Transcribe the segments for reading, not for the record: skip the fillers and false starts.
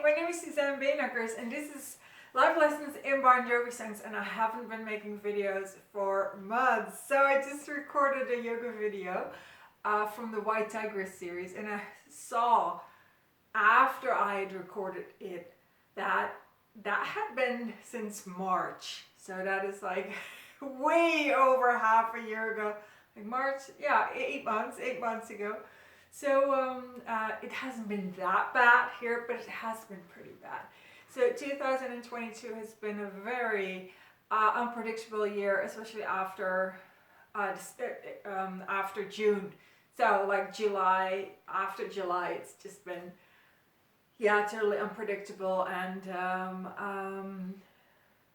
my name is Suzanne Beenakkers and this is Life Lessons in Bon Jovi songs, and I haven't been making videos for months. So I just recorded a yoga video from the White Tigress series, and I saw after I had recorded it that had been since March. So that is like way over half a year ago. Like March, yeah, 8 months ago. So it hasn't been that bad here, but it has been pretty bad. So 2022 has been a very unpredictable year, especially after June. So like after July, it's just been, yeah, totally unpredictable. And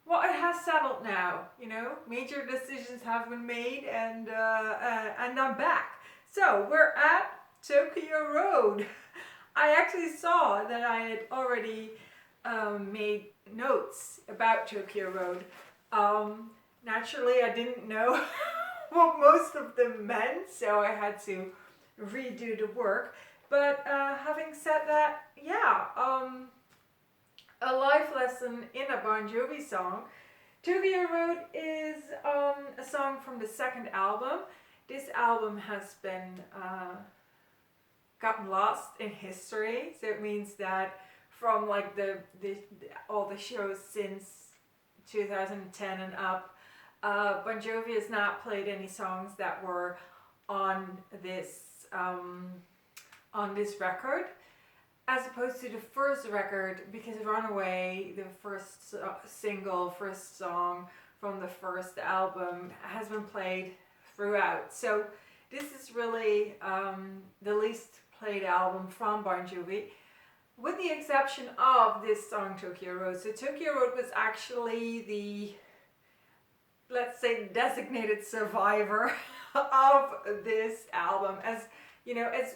well, it has settled now, you know, major decisions have been made, and I'm back. So we're at Tokyo Road. I actually saw that I had already made notes about Tokyo Road. Naturally, I didn't know what most of them meant, so I had to redo the work. But having said that, yeah, a life lesson in a Bon Jovi song. Tokyo Road is a song from the second album. This album has been gotten lost in history, so it means that from like all the shows since 2010 and up, Bon Jovi has not played any songs that were on this record, as opposed to the first record, because Runaway, the first first song from the first album, has been played throughout. So this is really the least played album from Bon Jovi, with the exception of this song Tokyo Road. So Tokyo Road was actually the, let's say, designated survivor of this album, as you know, as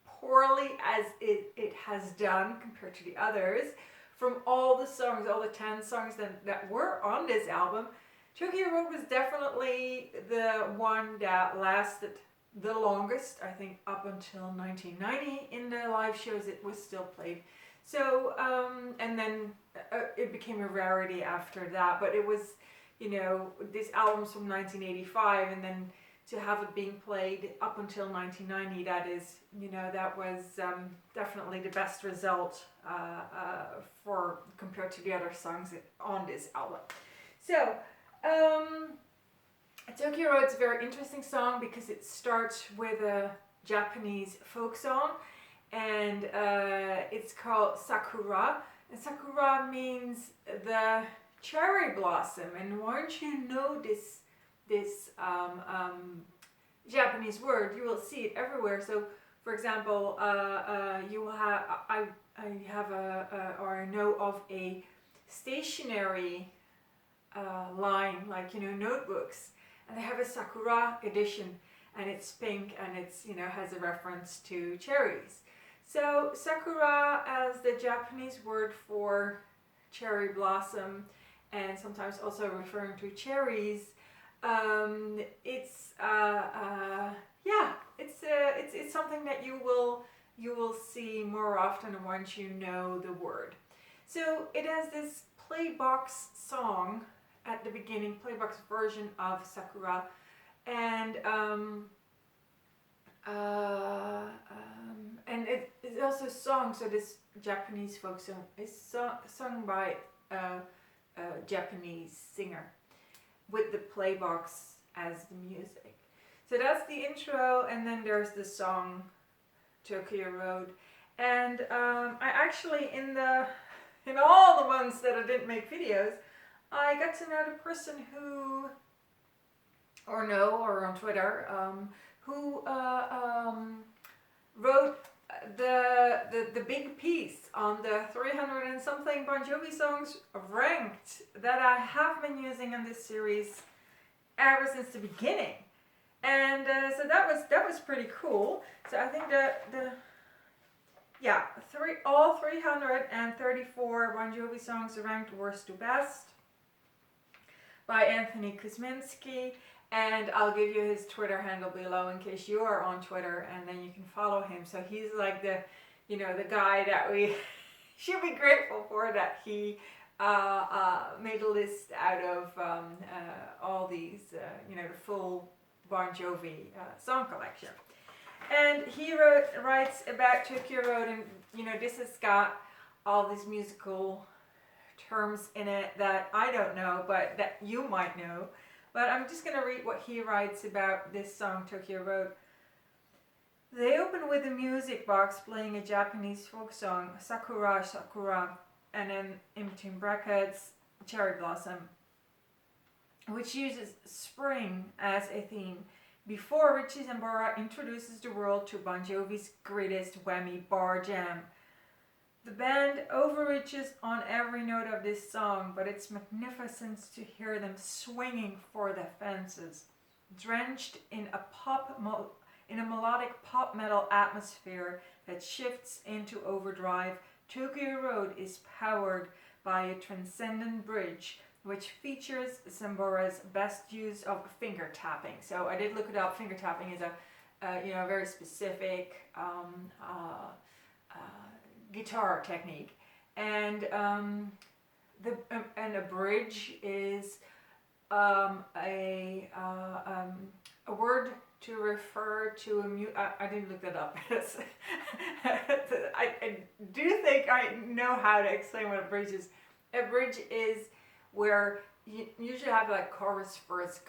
poorly as it has done compared to the others. From all the songs, all the 10 songs that were on this album, Tokyo Road was definitely the one that lasted the longest. I think up until 1990 in the live shows it was still played. So and then it became a rarity after that, but it was, you know, this album's from 1985, and then to have it being played up until 1990, that is, you know, that was definitely the best result for compared to the other songs on this album. So Tokyo Road is a very interesting song because it starts with a Japanese folk song, and it's called Sakura, and Sakura means the cherry blossom. And once you know this Japanese word, you will see it everywhere. So for example, you will have, I know of a stationery line, like, you know, notebooks, and they have a Sakura edition, and it's pink, and it's, you know, has a reference to cherries. So Sakura, as the Japanese word for cherry blossom, and sometimes also referring to cherries, it's something that you will see more often once you know the word. So it has this playbox song at the beginning, playbox version of Sakura, and it's also sung. So this Japanese folk song is sung by a Japanese singer, with the playbox as the music. So that's the intro, and then there's the song Tokyo Road. And I actually, in all the months that I didn't make videos, I got to know the person who, or on Twitter, who wrote the big piece on the 300 and something Bon Jovi songs ranked that I have been using in this series ever since the beginning. And so that was pretty cool. So I think all 334 Bon Jovi songs ranked worst to best by Anthony Kuzminski, and I'll give you his Twitter handle below in case you are on Twitter, and then you can follow him. So he's like the, you know, the guy that we should be grateful for that he made a list out of all these, the full Bon Jovi song collection. And he writes about Tokyo Road, and this has got all these musical terms in it that I don't know, but that you might know. But I'm just going to read what he writes about this song, Tokyo Road. They open with a music box playing a Japanese folk song, Sakura Sakura, and then in between brackets, Cherry Blossom, which uses spring as a theme, before Richie Sambora introduces the world to Bon Jovi's greatest whammy bar jam. The band overreaches on every note of this song, but it's magnificent to hear them swinging for the fences. Drenched in a melodic pop metal atmosphere that shifts into overdrive, Tokyo Road is powered by a transcendent bridge, which features Sambora's best use of finger tapping. So I did look it up. Finger tapping is a very specific guitar technique, and a bridge is a word to refer to I didn't look that up. I do think I know how to explain what a bridge is. A bridge is where you usually have like chorus, verse,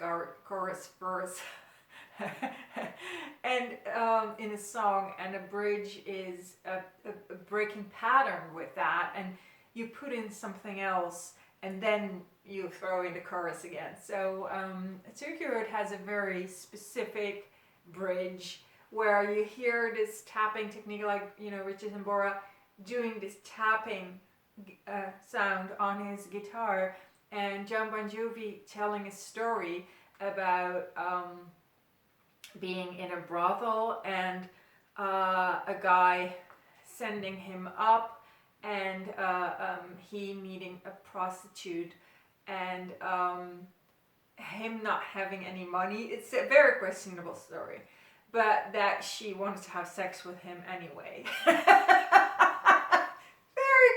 and in a song, and a bridge is a breaking pattern with that, and you put in something else, and then you throw in the chorus again. So Tokyo Road has a very specific bridge where you hear this tapping technique, like Richie Sambora doing this tapping sound on his guitar, and John Bon Jovi telling a story about being in a brothel and a guy sending him up, and he meeting a prostitute, and him not having any money. It's a very questionable story, but that she wanted to have sex with him anyway. Very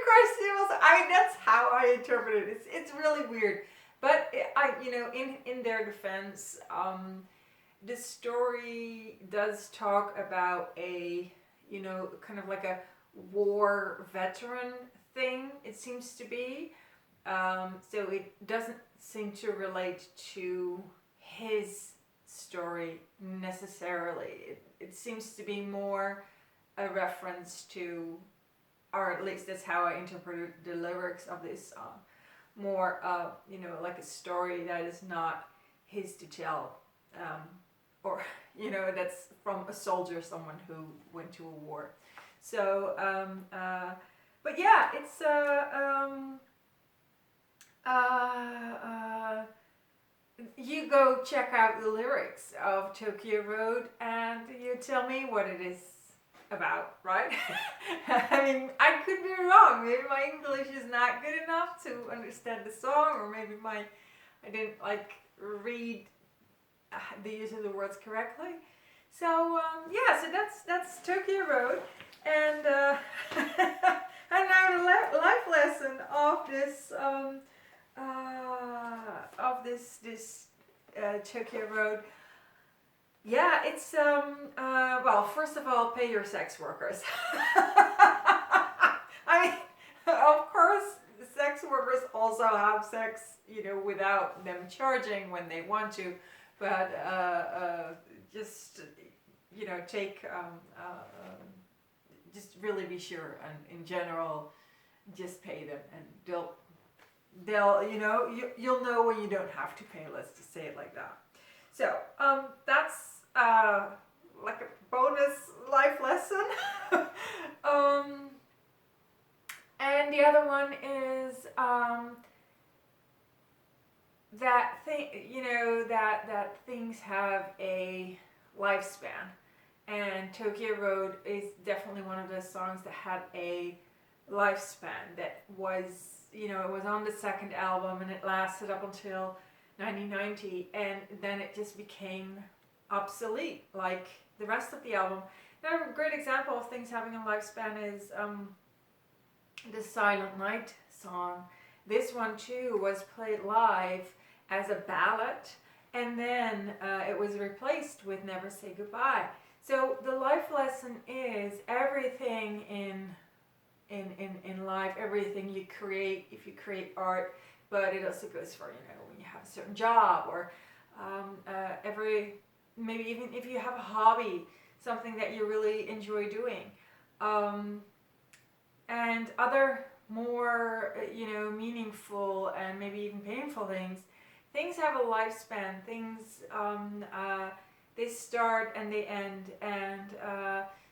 questionable. That's how I interpret it. It's really weird, but in their defense, the story does talk about a kind of like a war veteran thing. It seems to be. So it doesn't seem to relate to his story necessarily. It seems to be more a reference to, or at least that's how I interpret the lyrics of this song. More, like a story that is not his to tell, or that's from a soldier, someone who went to a war. So, but yeah, it's you go check out the lyrics of Tokyo Road and you tell me what it is about, right? I mean, I could be wrong. Maybe my English is not good enough to understand the song, or maybe I didn't read the use of the words correctly. So so that's Tokyo Road, and and now the life lesson of this Tokyo Road. Yeah, it's well, first of all, pay your sex workers. I mean, of course, sex workers also have sex, without them charging when they want to, but just take just really be sure, and in general, just pay them, and they'll you'll know when you don't have to pay. Let's just say it like that. So that's like a bonus life lesson. And the other one is that that things have a lifespan, and Tokyo Road is definitely one of those songs that had a lifespan. That was it was on the second album, and it lasted up until 1990, and then it just became obsolete like the rest of the album. Now, a great example of things having a lifespan is the Silent Night song. This one too was played live as a ballad, and then it was replaced with Never Say Goodbye. So the life lesson is everything in life, everything you create, if you create art, but it also goes for, when you have a certain job, or maybe even if you have a hobby, something that you really enjoy doing, and other more, meaningful and maybe even painful things have a lifespan. Things, they start and they end, and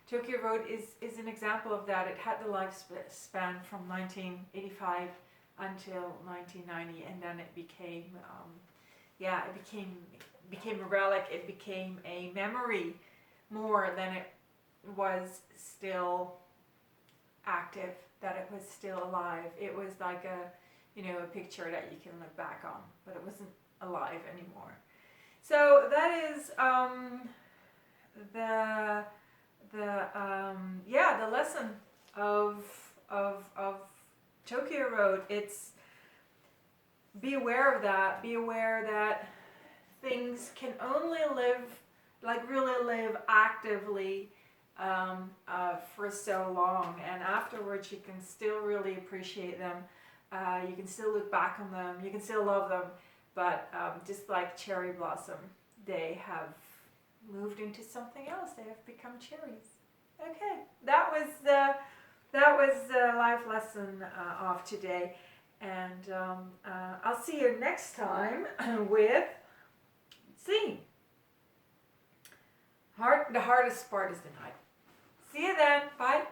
Tokyo Road is an example of that. It had the lifespan from 1985 until 1990, and then it became, it became a relic. It became a memory more than it was still active, that it was still alive. It was like a picture that you can look back on, but it wasn't alive anymore. So that is the lesson of Tokyo Road. It's be aware of that. Be aware that things can only really live actively for so long, and afterwards you can still really appreciate them. You can still look back on them. You can still love them, but just like cherry blossom, they have moved into something else. They have become cherries. Okay, that was the life lesson of today, and I'll see you next time with the hardest part is the night. See you then. Bye.